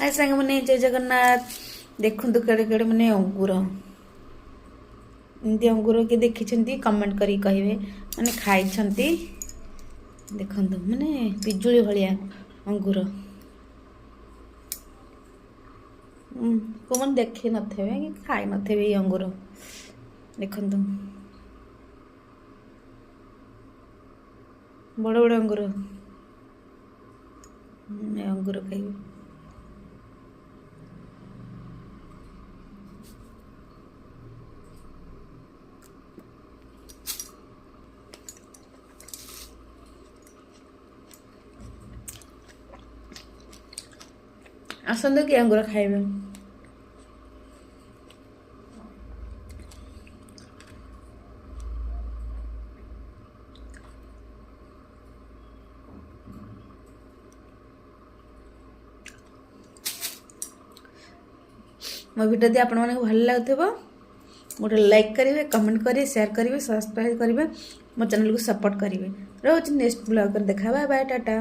हाय सांग मैंने जय जगन्नाथ देखु केड़े केड़े मैंने अंगूर एमती अंगूर किए देखी कमेंट करी कहे मैंने खाई देखु मैंने पिजुली भाया अंगूर को मैंने देखी थे कि खाई थे अंगूर देखु बड़ बड़ अंगूर अंगूर खाइबे आसंतु कि अंगूर खाइबे मो वीडियो दी आपण माने भल लागुथबो गोटे लाइक करेंगे कमेंट करेंगे शेयर करेंगे सब्सक्राइब करेंगे मो चैनल को सपोर्ट करेंगे रोज नेक्स्ट ब्लॉग देखा बाय बाय टाटा।